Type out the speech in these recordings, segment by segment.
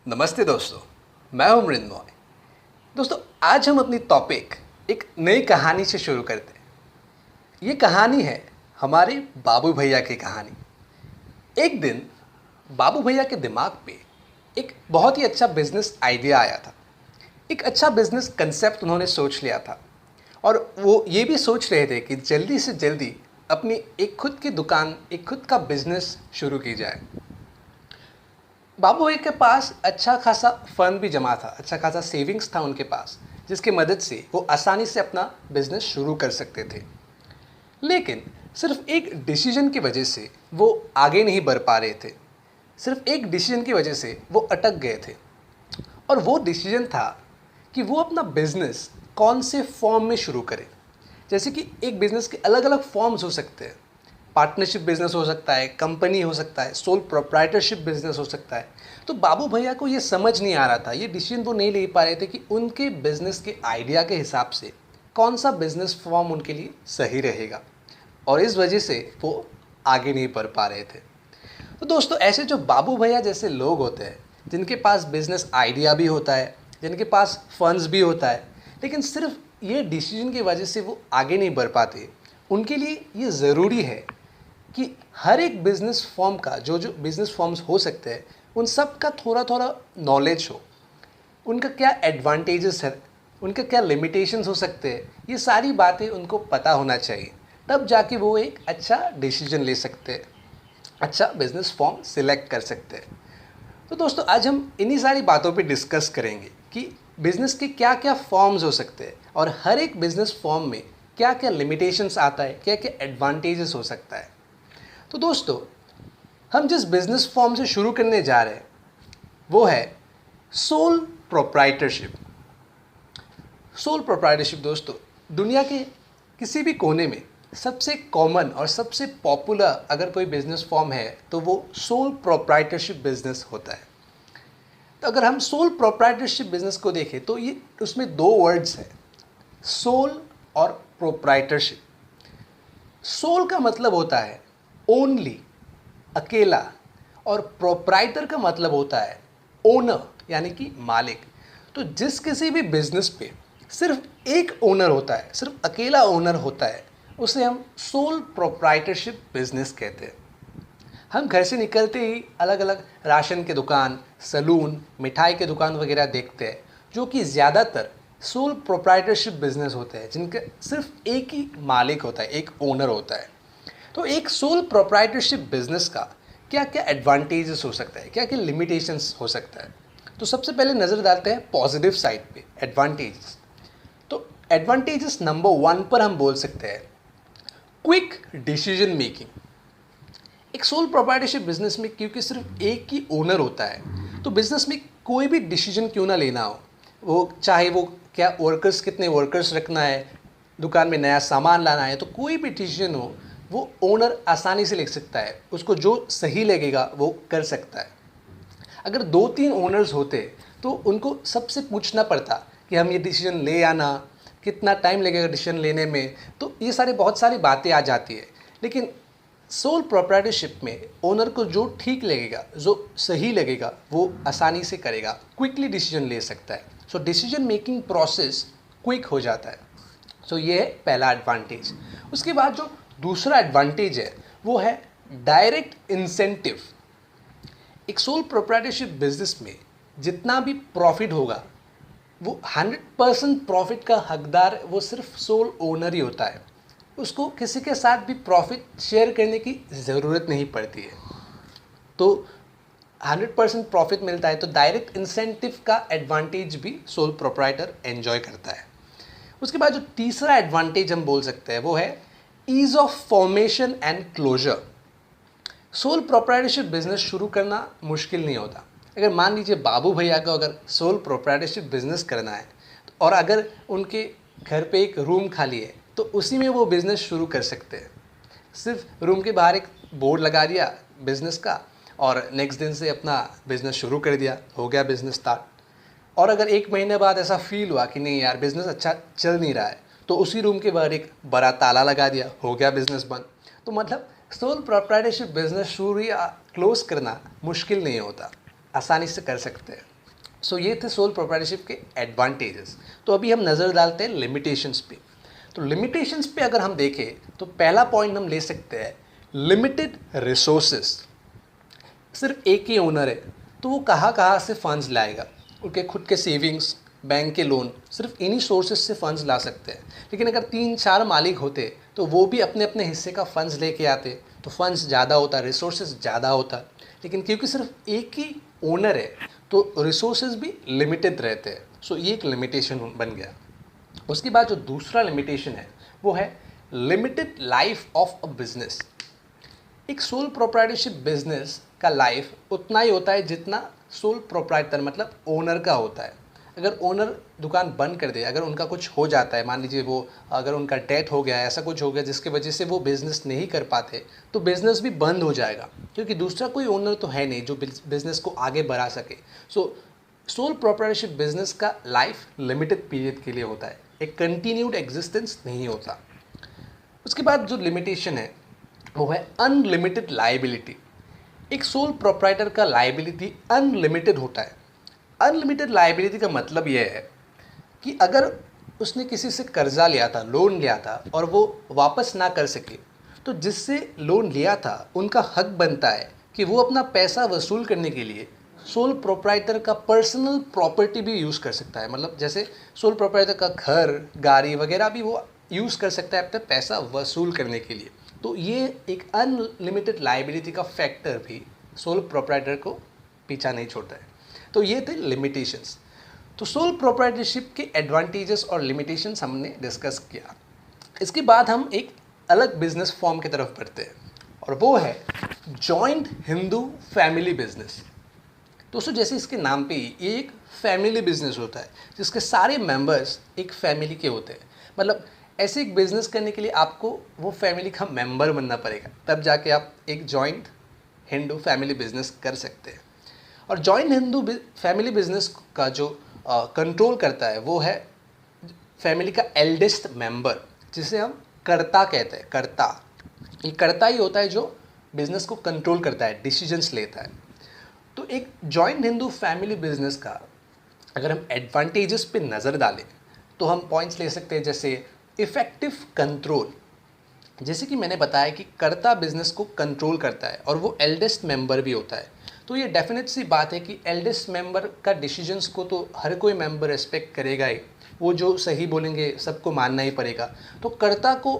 नमस्ते दोस्तों, मैं हूं मृन्मय। दोस्तों, आज हम अपनी टॉपिक एक नई कहानी से शुरू करते हैं। ये कहानी है हमारे बाबू भैया की कहानी। एक दिन बाबू भैया के दिमाग पे एक बहुत ही अच्छा बिजनेस आइडिया आया था। एक अच्छा बिजनेस कंसेप्ट उन्होंने सोच लिया था और वो ये भी सोच रहे थे कि जल्दी से जल्दी अपनी एक खुद की दुकान, एक खुद का बिजनेस शुरू की जाए। बाबू भैया के पास अच्छा खासा फंड भी जमा था, अच्छा खासा सेविंग्स था उनके पास, जिसकी मदद से वो आसानी से अपना बिजनेस शुरू कर सकते थे। लेकिन सिर्फ एक डिसीजन की वजह से वो आगे नहीं बढ़ पा रहे थे। सिर्फ एक डिसीजन की वजह से वो अटक गए थे और वो डिसीजन था कि वो अपना बिजनेस कौन से फॉर्म में शुरू करें। जैसे कि एक बिजनेस के अलग अलग फॉर्म्स हो सकते हैं। पार्टनरशिप बिजनेस हो सकता है, कंपनी हो सकता है, सोल प्रोप्राइटरशिप बिजनेस हो सकता है। तो बाबू भैया को ये समझ नहीं आ रहा था, ये डिसीजन वो नहीं ले पा रहे थे कि उनके बिजनेस के आइडिया के हिसाब से कौन सा बिजनेस फॉर्म उनके लिए सही रहेगा, और इस वजह से वो आगे नहीं बढ़ पा रहे थे। तो दोस्तों, ऐसे जो बाबू भैया जैसे लोग होते हैं, जिनके पास बिजनेस आइडिया भी होता है, जिनके पास फंड्स भी होता है, लेकिन सिर्फ ये डिसीजन की वजह से वो आगे नहीं बढ़ पाते, उनके लिए ये ज़रूरी है कि हर एक बिज़नेस फॉर्म का जो जो बिज़नेस फॉर्म्स हो सकते हैं, उन सब का थोड़ा थोड़ा नॉलेज हो। उनका क्या एडवांटेजेस है, उनका क्या लिमिटेशंस हो सकते हैं, ये सारी बातें उनको पता होना चाहिए। तब जाके वो एक अच्छा डिसीजन ले सकते हैं, अच्छा बिज़नेस फॉर्म सिलेक्ट कर सकते हैं। तो दोस्तों, आज हम इन्हीं सारी बातों पे डिस्कस करेंगे कि बिज़नेस के क्या क्या फॉर्म्स हो सकते हैं और हर एक बिज़नेस फॉर्म में क्या क्या लिमिटेशंस आता है, क्या क्या एडवांटेजेस हो सकता है। तो दोस्तों, हम जिस बिजनेस फॉर्म से शुरू करने जा रहे हैं वो है सोल प्रोप्राइटरशिप। सोल प्रोप्राइटरशिप दोस्तों, दुनिया के किसी भी कोने में सबसे कॉमन और सबसे पॉपुलर अगर कोई बिजनेस फॉर्म है तो वो सोल प्रोप्राइटरशिप बिजनेस होता है। तो अगर हम सोल प्रोप्राइटरशिप बिजनेस को देखें तो ये उसमें दो वर्ड्स हैं, सोल और प्रोप्राइटरशिप। सोल का मतलब होता है ओनली, अकेला, और प्रोप्राइटर का मतलब होता है ओनर, यानी कि मालिक। तो जिस किसी भी बिजनेस पे सिर्फ एक ओनर होता है, सिर्फ अकेला ओनर होता है, उसे हम सोल प्रोप्राइटरशिप बिजनेस कहते हैं। हम घर से निकलते ही अलग अलग राशन के दुकान, सलून, मिठाई के दुकान वगैरह देखते हैं, जो कि ज़्यादातर सोल प्रोप्राइटरशिप बिजनेस होते हैं, जिनका सिर्फ एक ही मालिक होता है, एक ओनर होता है। तो एक सोल प्रोप्राइटरशिप बिजनेस का क्या क्या एडवांटेजेस हो सकता है, क्या क्या लिमिटेशंस हो सकता है। तो सबसे पहले नज़र डालते हैं पॉजिटिव साइड पे, एडवांटेजेस। तो एडवांटेजेस नंबर 1 पर हम बोल सकते हैं क्विक डिसीजन मेकिंग। एक सोल प्रोप्राइटरशिप बिजनेस में क्योंकि सिर्फ एक ही ओनर होता है, तो बिजनेस में कोई भी डिसीजन क्यों ना लेना हो, वो चाहे वो क्या वर्कर्स, कितने वर्कर्स रखना है, दुकान में नया सामान लाना है, तो कोई भी डिसीजन हो वो ओनर आसानी से ले सकता है। उसको जो सही लगेगा वो कर सकता है। अगर 2-3 ओनर्स होते तो उनको सबसे पूछना पड़ता कि हम ये डिसीजन ले आना, कितना टाइम लगेगा डिसीजन लेने में, तो ये सारी बहुत सारी बातें आ जाती है। लेकिन सोल प्रोप्राइटरशिप में ओनर को जो ठीक लगेगा, जो सही लगेगा, वो आसानी से करेगा, क्विकली डिसीजन ले सकता है। So decision making process quick हो जाता है। सो ये है पहला एडवांटेज। उसके बाद जो दूसरा एडवांटेज है वो है डायरेक्ट इंसेंटिव। एक सोल प्रोप्राइटरशिप बिजनेस में जितना भी प्रॉफिट होगा वो 100% प्रॉफिट का हकदार वो सिर्फ सोल ओनर ही होता है। उसको किसी के साथ भी प्रॉफिट शेयर करने की ज़रूरत नहीं पड़ती है। तो 100% प्रॉफिट मिलता है, तो डायरेक्ट इंसेंटिव का एडवांटेज भी सोल प्रोप्राइटर एंजॉय करता है। उसके बाद जो तीसरा एडवांटेज हम बोल सकते हैं वो है ease of formation and closure. Sole proprietorship business शुरू करना मुश्किल नहीं होता। अगर मान लीजिए बाबू भैया को अगर सोल प्रोप्राइटरशिप बिजनेस करना है और अगर उनके घर पे एक रूम खाली है तो उसी में वो बिज़नेस शुरू कर सकते हैं। सिर्फ रूम के बाहर एक बोर्ड लगा दिया बिज़नेस का और नेक्स्ट दिन से अपना बिज़नेस शुरू कर दिया, हो गया बिज़नेस स्टार्ट। और अगर 1 महीने बाद ऐसा फील हुआ कि नहीं यार बिज़नेस अच्छा चल नहीं रहा है, तो उसी रूम के बाहर एक बड़ा ताला लगा दिया, हो गया बिज़नेस बंद। तो मतलब सोल प्रोप्राइटरशिप बिजनेस शुरू या क्लोज करना मुश्किल नहीं होता, आसानी से कर सकते हैं। सो ये थे सोल प्रोप्राइटरशिप के एडवांटेजेस। तो अभी हम नज़र डालते हैं लिमिटेशंस पे। तो लिमिटेशंस पे अगर हम देखें तो पहला पॉइंट हम ले सकते हैं लिमिटेड रिसोर्सेस। सिर्फ एक ही ओनर है तो वो कहाँ कहाँ से फंड्स लाएगा? उनके खुद के सेविंग्स, बैंक के लोन, सिर्फ इन्हीं सोर्सेज से फंड्स ला सकते हैं। लेकिन अगर 3-4 मालिक होते तो वो भी अपने अपने हिस्से का फंड्स लेके आते तो फंड्स ज़्यादा होता, रिसोर्सेज ज़्यादा होता। लेकिन क्योंकि सिर्फ एक ही ओनर है तो रिसोर्सेज भी लिमिटेड रहते हैं। सो ये एक लिमिटेशन बन गया। उसके बाद जो दूसरा लिमिटेशन है वो है limited life of a business. एक सोल प्रोप्राइटरशिप बिजनेस का लाइफ उतना ही होता है जितना सोल प्रोप्राइटर मतलब ओनर का होता है। अगर ओनर दुकान बंद कर दे, अगर उनका कुछ हो जाता है, मान लीजिए वो अगर उनका डेथ हो गया, ऐसा कुछ हो गया जिसकी वजह से वो बिज़नेस नहीं कर पाते, तो बिज़नेस भी बंद हो जाएगा क्योंकि दूसरा कोई ओनर तो है नहीं जो बिज़नेस को आगे बढ़ा सके। सो सोल प्रोप्राइटरशिप बिजनेस का लाइफ लिमिटेड पीरियड के लिए होता है, एक कंटिन्यूड एग्जिस्टेंस नहीं होता। उसके बाद जो लिमिटेशन है वो है अनलिमिटेड लाइबिलिटी। एक सोल प्रोप्राइटर का लाइबिलिटी अनलिमिटेड होता है। अनलिमिटेड लाइबिलिटी का मतलब यह है कि अगर उसने किसी से कर्जा लिया था, लोन लिया था और वो वापस ना कर सके, तो जिससे लोन लिया था उनका हक बनता है कि वो अपना पैसा वसूल करने के लिए सोल प्रोप्राइटर का पर्सनल प्रॉपर्टी भी यूज़ कर सकता है। मतलब जैसे सोल प्रोप्राइटर का घर, गाड़ी वगैरह भी वो यूज़ कर सकता है अपना पैसा वसूल करने के लिए। तो ये एक अनलिमिटेड लाइबिलिटी का फैक्टर भी सोल प्रोप्राइटर को पीछा नहीं छोड़ता है। तो ये थे लिमिटेशंस। तो सोल प्रोप्राइटरशिप के एडवांटेजेस और लिमिटेशंस हमने डिस्कस किया। इसके बाद हम एक अलग बिजनेस फॉर्म की तरफ बढ़ते हैं और वो है जॉइंट हिंदू फैमिली बिजनेस। दोस्तों जैसे इसके नाम पे ही ये एक फैमिली बिजनेस होता है जिसके सारे मेंबर्स एक फैमिली के होते हैं। मतलब ऐसे एक बिजनेस करने के लिए आपको वो फैमिली का मेंबर बनना पड़ेगा, तब जाके आप एक जॉइंट हिंदू फैमिली बिजनेस कर सकते हैं। और जॉइंट हिंदू फैमिली बिजनेस का जो कंट्रोल करता है वो है फैमिली का एल्डेस्ट मेंबर, जिसे हम कर्ता कहते हैं। कर्ता, ये कर्ता ही होता है जो बिजनेस को कंट्रोल करता है, डिसीजंस लेता है। तो एक जॉइंट हिंदू फैमिली बिजनेस का अगर हम एडवांटेजेस पे नज़र डालें तो हम पॉइंट्स ले सकते हैं जैसे इफ़ेक्टिव कंट्रोल। जैसे कि मैंने बताया कि कर्ता बिजनेस को कंट्रोल करता है और वो एल्डेस्ट मेंबर भी होता है। तो ये डेफिनेट सी बात है कि एल्डेस्ट मेंबर का डिसीजंस को तो हर कोई मेंबर रिस्पेक्ट करेगा ही, वो जो सही बोलेंगे सबको मानना ही पड़ेगा। तो कर्ता को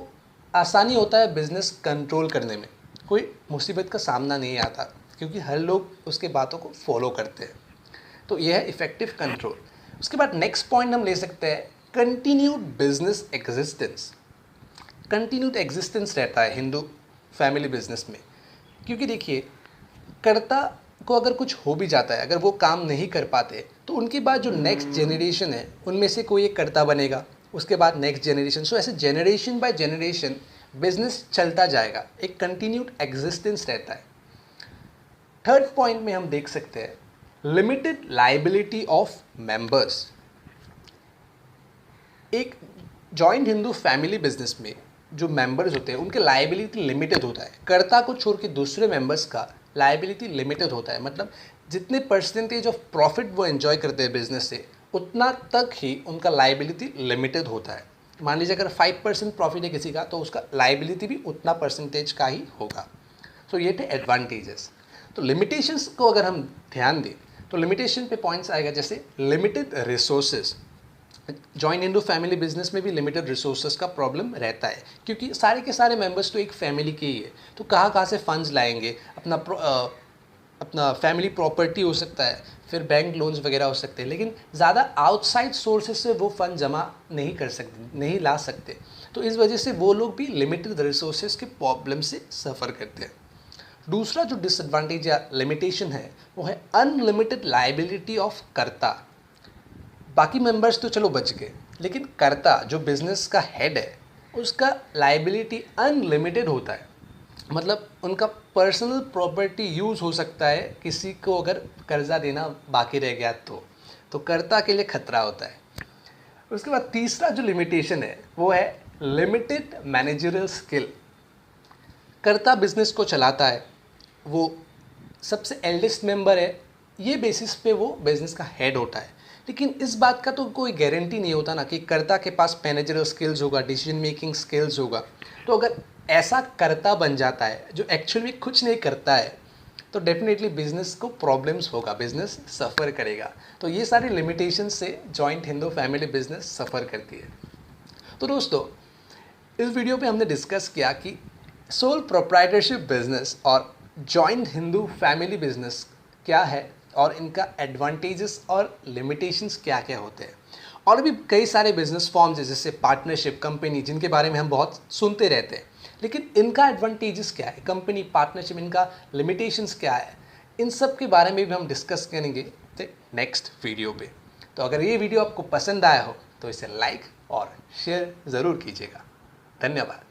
आसानी होता है बिजनेस कंट्रोल करने में, कोई मुसीबत का सामना नहीं आता क्योंकि हर लोग उसके बातों को फॉलो करते हैं। तो यह है इफ़ेक्टिव कंट्रोल। उसके बाद नेक्स्ट पॉइंट हम ले सकते हैं continued business existence. Continued existence रहता है हिंदू फैमिली बिजनेस में, क्योंकि देखिए कर्ता को अगर कुछ हो भी जाता है, अगर वो काम नहीं कर पाते, तो उनके बाद जो नेक्स्ट जनरेशन है उनमें से कोई एक कर्ता बनेगा, उसके बाद नेक्स्ट जनरेशन। सो ऐसे जनरेशन बाय जनरेशन बिजनेस चलता जाएगा, एक कंटिन्यूड एग्जिस्टेंस रहता है। थर्ड पॉइंट में हम देख सकते हैं लिमिटेड लाइबिलिटी ऑफ मेंबर्स। एक जॉइंट हिंदू फैमिली बिजनेस में जो मेंबर्स होते हैं उनके लाइबिलिटी लिमिटेड होता है। कर्ता को छोड़ के दूसरे मेंबर्स का लाइबिलिटी लिमिटेड होता है। मतलब जितने परसेंटेज ऑफ प्रॉफिट वो एंजॉय करते हैं बिजनेस से, उतना तक ही उनका लाइबिलिटी लिमिटेड होता है। मान लीजिए अगर 5% प्रॉफिट है किसी का, तो उसका लाइबिलिटी भी उतना परसेंटेज का ही होगा। सो ये थे एडवांटेजेस। तो लिमिटेशंस को अगर हम ध्यान दें तो लिमिटेशन पे पॉइंट्स आएगा जैसे limited resources. Joint Hindu family business में भी लिमिटेड रिसोर्सेज का प्रॉब्लम रहता है क्योंकि सारे के सारे मेंबर्स तो एक फैमिली के ही है, तो कहाँ कहाँ से फंड्स लाएंगे? अपना फैमिली प्रॉपर्टी हो सकता है, फिर बैंक लोन्स वगैरह हो सकते हैं, लेकिन ज़्यादा आउटसाइड सोर्सेज से वो फंड जमा नहीं कर सकते, नहीं ला सकते। तो इस वजह से वो लोग भी लिमिटेड रिसोर्सेज के प्रॉब्लम से सफ़र करते हैं। दूसरा जो डिसएडवांटेज या लिमिटेशन है वो है अनलिमिटेड लाइबिलिटी ऑफ कर्ता। बाकी मेंबर्स तो चलो बच गए, लेकिन कर्ता जो बिजनेस का हेड है उसका लाइबिलिटी अनलिमिटेड होता है। मतलब उनका पर्सनल प्रॉपर्टी यूज़ हो सकता है, किसी को अगर कर्जा देना बाकी रह गया तो कर्ता के लिए खतरा होता है। उसके बाद तीसरा जो लिमिटेशन है वो है लिमिटेड मैनेजरियल स्किल। कर्ता बिजनेस को चलाता है, वो सबसे एल्डेस्ट मेंबर है, ये बेसिस पे वो बिजनेस का हेड होता है। लेकिन इस बात का तो कोई गारंटी नहीं होता ना कि कर्ता के पास मैनेजरल स्किल्स होगा, डिसीजन मेकिंग स्किल्स होगा। तो अगर ऐसा कर्ता बन जाता है जो एक्चुअली कुछ नहीं करता है, तो डेफिनेटली बिजनेस को प्रॉब्लम्स होगा, बिजनेस सफ़र करेगा। तो ये सारी लिमिटेशन से जॉइंट हिंदू फैमिली बिजनेस सफ़र करती है। तो दोस्तों, इस वीडियो पे हमने डिस्कस किया कि सोल प्रोप्राइटरशिप बिजनेस और जॉइंट हिंदू फैमिली बिजनेस क्या है और इनका एडवांटेजेस और लिमिटेशंस क्या क्या होते हैं। और भी कई सारे बिजनेस फॉर्म्स हैं जैसे पार्टनरशिप, कंपनी, जिनके बारे में हम बहुत सुनते रहते हैं। लेकिन इनका एडवांटेजेस क्या है, कंपनी, पार्टनरशिप, इनका लिमिटेशंस क्या है, इन सब के बारे में भी हम डिस्कस करेंगे नेक्स्ट वीडियो पे। तो अगर ये वीडियो आपको पसंद आया हो तो इसे लाइक और शेयर ज़रूर कीजिएगा। धन्यवाद।